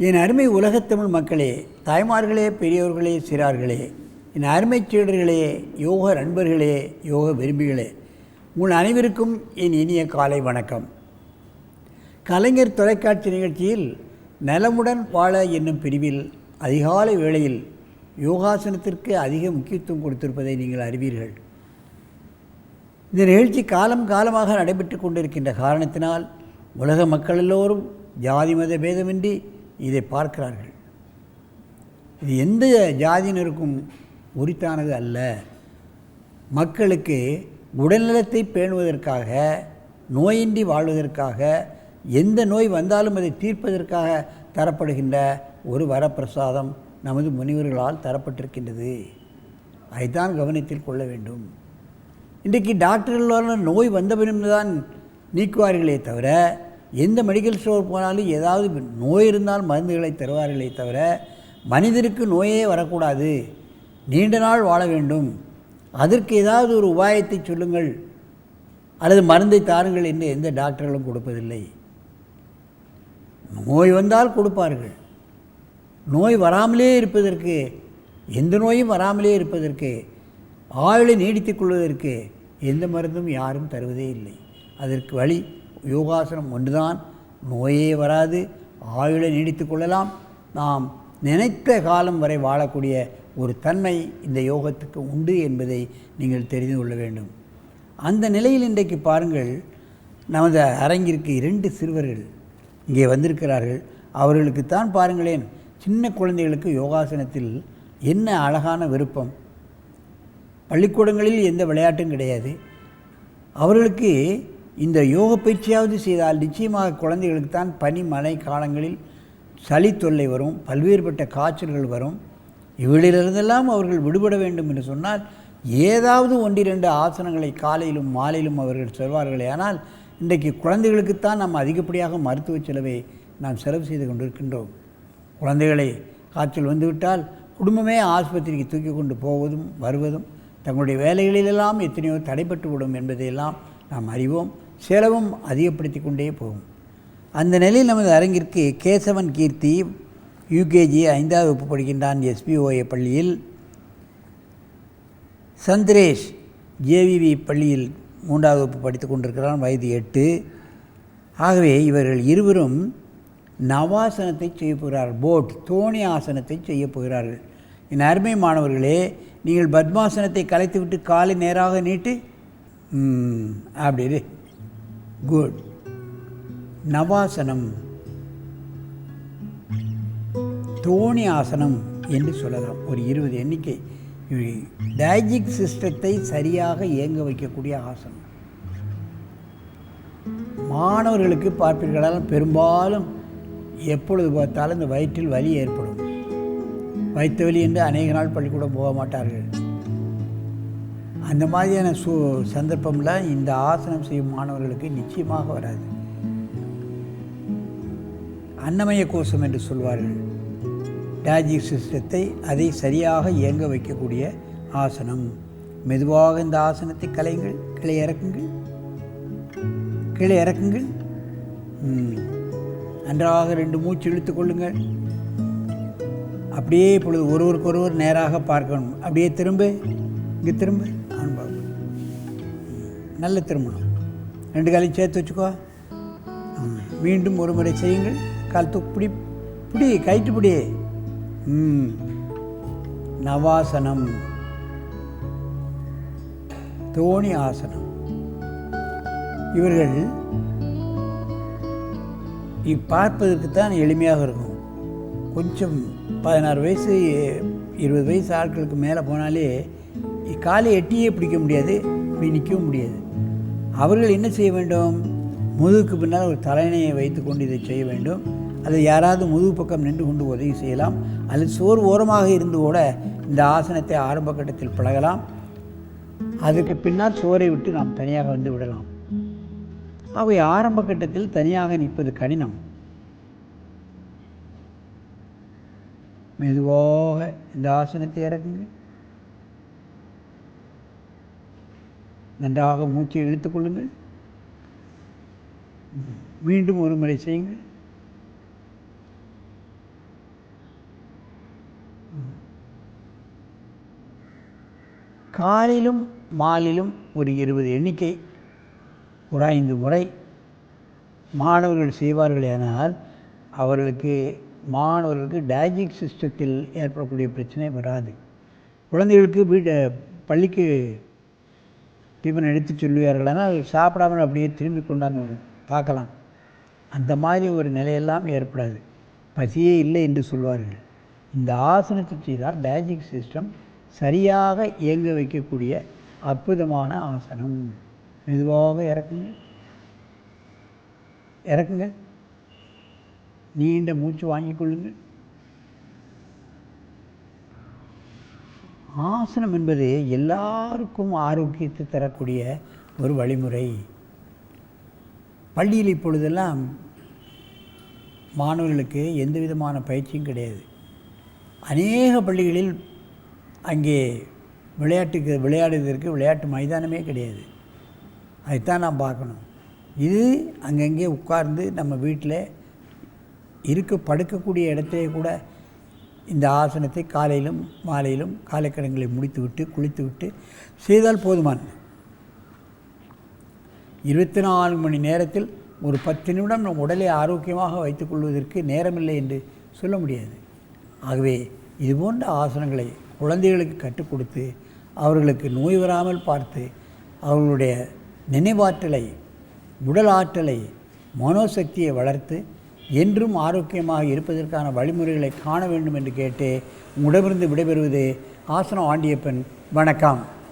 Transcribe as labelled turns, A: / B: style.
A: என் அருமை உலகத்தமிழ் மக்களே, தாய்மார்களே, பெரியோர்களே, சிறார்களே, என் அருமை சீடர்களே, யோக நண்பர்களே, யோக விரும்பிகளே, உங்கள் அனைவருக்கும் என் இனிய காலை வணக்கம். கலைஞர் தொலைக்காட்சி நிகழ்ச்சியில் நலமுடன் வாழ என்னும் பிரிவில் அதிகாலை வேளையில் யோகாசனத்திற்கு அதிக முக்கியத்துவம் கொடுத்திருப்பதை நீங்கள் அறிவீர்கள். இந்த நிகழ்ச்சி காலமாக நடைபெற்று கொண்டிருக்கின்ற காரணத்தினால் உலக மக்கள் எல்லோரும் ஜாதி மத பேதமின்றி இதை பார்க்கிறார்கள். இது எந்த ஜாதியினருக்கும் உரித்தானது அல்ல. மக்களுக்கு உடல்நலத்தை பேணுவதற்காக, நோயின்றி வாழ்வதற்காக, எந்த நோய் வந்தாலும் அதை தீர்ப்பதற்காக தரப்படுகின்ற ஒரு வரப்பிரசாதம் நமது முனிவர்களால் தரப்பட்டிருக்கின்றது. அதைத்தான் கவனத்தில் கொள்ள வேண்டும். இன்றைக்கு டாக்டர்களால் நோய் வந்தபின்தான் நீக்குவார்களே தவிர, எந்த மெடிக்கல் ஸ்டோர் போனாலும் ஏதாவது நோய் இருந்தால் மருந்துகளை தருவார்களே தவிர, மனிதருக்கு நோயே வரக்கூடாது, நீண்ட நாள் வாழ வேண்டும், அதற்கு ஏதாவது ஒரு உபாயத்தை சொல்லுங்கள் அல்லது மருந்தை தாருங்கள் என்று எந்த டாக்டர்களும் கொடுப்பதில்லை. நோய் வந்தால் கொடுப்பார்கள். நோய் வராமலே இருப்பதற்கு, எந்த நோயும் வராமலே இருப்பதற்கு, ஆயுளை நீடித்துக் கொள்வதற்கு எந்த மருந்தும் யாரும் தருவதே இல்லை. அதற்கு வழி யோகாசனம் ஒன்றுதான். நோயே வராது, ஆயுளை நீடித்து கொள்ளலாம், நாம் நினைத்த காலம் வரை வாழக்கூடிய ஒரு தன்மை இந்த யோகத்துக்கு உண்டு என்பதை நீங்கள் தெரிந்து கொள்ள வேண்டும். அந்த நிலையில் இன்றைக்கு பாருங்கள், நமது அரங்கிற்கு 2 சிறுவர்கள் இங்கே வந்திருக்கிறார்கள். அவர்களுக்குத்தான் பாருங்களேன், சின்ன குழந்தைகளுக்கு யோகாசனத்தில் என்ன அழகான விருப்பம். பள்ளிக்கூடங்களில் எந்த விளையாட்டும் கிடையாது. அவர்களுக்கு இந்த யோக பயிற்சியாவது செய்தால் நிச்சயமாக குழந்தைகளுக்கு தான் பனி மழை காலங்களில் சளி தொல்லை வரும், பல்வேறுபட்ட காய்ச்சல்கள் வரும். இவளிலிருந்தெல்லாம் அவர்கள் விடுபட வேண்டும் என்று சொன்னால் ஏதாவது 1-2 ஆசனங்களை காலையிலும் மாலையிலும் அவர்கள் சொல்வார்களே. ஆனால் இன்றைக்கு குழந்தைகளுக்குத்தான் நாம் அதிகப்படியாக மருத்துவ செலவை நாம் செலவு செய்து கொண்டிருக்கின்றோம். குழந்தைகளை காய்ச்சல் வந்துவிட்டால் குடும்பமே ஆஸ்பத்திரிக்கு தூக்கி கொண்டு போவதும் வருவதும், தங்களுடைய வேலைகளிலெல்லாம் எத்தனையோ தடைப்பட்டு விடும் என்பதையெல்லாம் நாம் அறிவோம். செலவும் அதிகப்படுத்தி கொண்டே போகும். அந்த நிலையில் நமது அரங்கிற்கு கேசவன் கீர்த்தி யூகேஜி 5ஆவது வகுப்பு படிக்கின்றான் SPOA பள்ளியில். சந்திரேஷ் JVV பள்ளியில் 3ஆவது வகுப்பு படித்து கொண்டிருக்கிறான், வயது 8. ஆகவே இவர்கள் இருவரும் நவாசனத்தை செய்ய போகிறார்கள், போட் தோணி ஆசனத்தை செய்ய போகிறார்கள். என் அருமை மாணவர்களே, நீங்கள் பத்மாசனத்தை கலைத்துவிட்டு காலை நேராக நீட்டு, அப்படி குட். நவாசனம், தோணி ஆசனம் என்று சொல்லலாம். ஒரு 20 எண்ணிக்கை. டைஜிக் சிஸ்டத்தை சரியாக இயங்க வைக்கக்கூடிய ஆசனம். மாணவர்களுக்கு பார்ப்பீர்களால் பெரும்பாலும் எப்பொழுது பார்த்தாலும் இந்த வயிற்றில் வலி ஏற்படும். வயிற்று வலி என்று அநேக நாள் பள்ளிக்கூடம் போக மாட்டார்கள். அந்த மாதிரியான சந்தர்ப்பம்லாம் இந்த ஆசனம் செய்யும் மாணவர்களுக்கு நிச்சயமாக வராது. அன்னமய கோஷம் என்று சொல்வார்கள். டைஜிக் சிஸ்டத்தை அதை சரியாக இயங்க வைக்கக்கூடிய ஆசனம். மெதுவாக இந்த ஆசனத்தை கலையுங்கள், கீழே இறக்குங்கள், கீழே இறக்குங்கள். நன்றாக 2 மூச்சு இழுத்து கொள்ளுங்கள். அப்படியே இப்பொழுது ஒருவருக்கொருவர் நேராக பார்க்கணும். அப்படியே திரும்ப, இங்கே திரும்ப, அனுபவம் நல்ல திருமணம். 2 காலையும் சேர்த்து வச்சுக்கோ. மீண்டும் ஒரு முறை செய்யுங்கள். கால் தூக்கி பிடி, கைட்டு பிடி. நவாசனம், தோணி ஆசனம். இவர்கள் பார்ப்பதற்குத்தான் எளிமையாக இருக்கும். கொஞ்சம் 16 வயசு 20 வயசு ஆட்களுக்கு மேலே போனாலே காலை எட்டியே பிடிக்க முடியாது, இப்படி நிற்கவும் முடியாது. அவர்கள் என்ன செய்ய வேண்டும்? முதுகுக்கு பின்னால் ஒரு தலையணையை வைத்து கொண்டு இதை செய்ய வேண்டும். அல்லது யாராவது முதுகு பக்கம் நின்று கொண்டு உதவி செய்யலாம். அல்லது சோர் ஓரமாக இருந்து கூட இந்த ஆசனத்தை ஆரம்ப கட்டத்தில் பழகலாம். அதுக்கு பின்னால் சோரை விட்டு நாம் தனியாக வந்து விடலாம். அவை ஆரம்ப கட்டத்தில் தனியாக நிற்பது கடினம். மெதுவாக இந்த ஆசனத்தை இறக்குங்க. நன்றாக மூச்சை இழுத்துக் கொள்ளுங்கள். மீண்டும் ஒரு முறை செய்யுங்கள். காலையிலும் மாலையிலும் ஒரு 20 எண்ணிக்கை ஒரு 5 முறை மாணவர்கள் செய்வார்களேனால் மாணவர்களுக்கு டைஜஸ்ட் சிஸ்டத்தில் ஏற்படக்கூடிய பிரச்சனை வராது. குழந்தைகளுக்கு பள்ளிக்கு டிஃபன் எடுத்து சொல்லுவார்களானால் சாப்பிடாமல் அப்படியே திரும்பி கொண்டாந்து பார்க்கலாம். அந்த மாதிரி ஒரு நிலையெல்லாம் ஏற்படாது. பசியே இல்லை என்று சொல்வார்கள். இந்த ஆசனத்தை செய்தால் டைஜஸ்ட் சிஸ்டம் சரியாக இயங்க வைக்கக்கூடிய அற்புதமான ஆசனம். மெதுவாக இறக்குங்க. நீண்ட மூச்சு வாங்கிக் கொள்ளுங்கள். ஆசனம் என்பது எல்லாருக்கும் ஆரோக்கியத்தை தரக்கூடிய ஒரு வழிமுறை. பள்ளியில் இப்பொழுதெல்லாம் மாணவர்களுக்கு எந்த விதமான பயிற்சியும் கிடையாது. அநேக பள்ளிகளில் அங்கே விளையாடுவதற்கு விளையாட்டு மைதானமே கிடையாது. அதைத்தான் நாம் பார்க்கணும். இது அங்கங்கே உட்கார்ந்து நம்ம வீட்டில் படுக்கக்கூடிய இடத்திலே கூட இந்த ஆசனத்தை காலையிலும் மாலையிலும் காலைக்கடன்களை முடித்துவிட்டு குளித்துவிட்டு செய்தால் போதுமானது. 24 மணி நேரத்தில் ஒரு 10 நிமிடம் நம் உடலை ஆரோக்கியமாக வைத்துக்கொள்வதற்கு நேரமில்லை என்று சொல்ல முடியாது. ஆகவே இதுபோன்ற ஆசனங்களை குழந்தைகளுக்கு கற்றுக் கொடுத்து அவர்களுக்கு நோய் வராமல் பார்த்து அவர்களுடைய நினைவாற்றலை, உடல் ஆற்றலை, மனோசக்தியை வளர்த்து என்றும் ஆரோக்கியமாக இருப்பதற்கான வழிமுறைகளை காண வேண்டும் என்று கேட்டு உங்களிடமிருந்து விடைபெறுவது ஆசனம் ஆண்டியப்பன். வணக்கம்.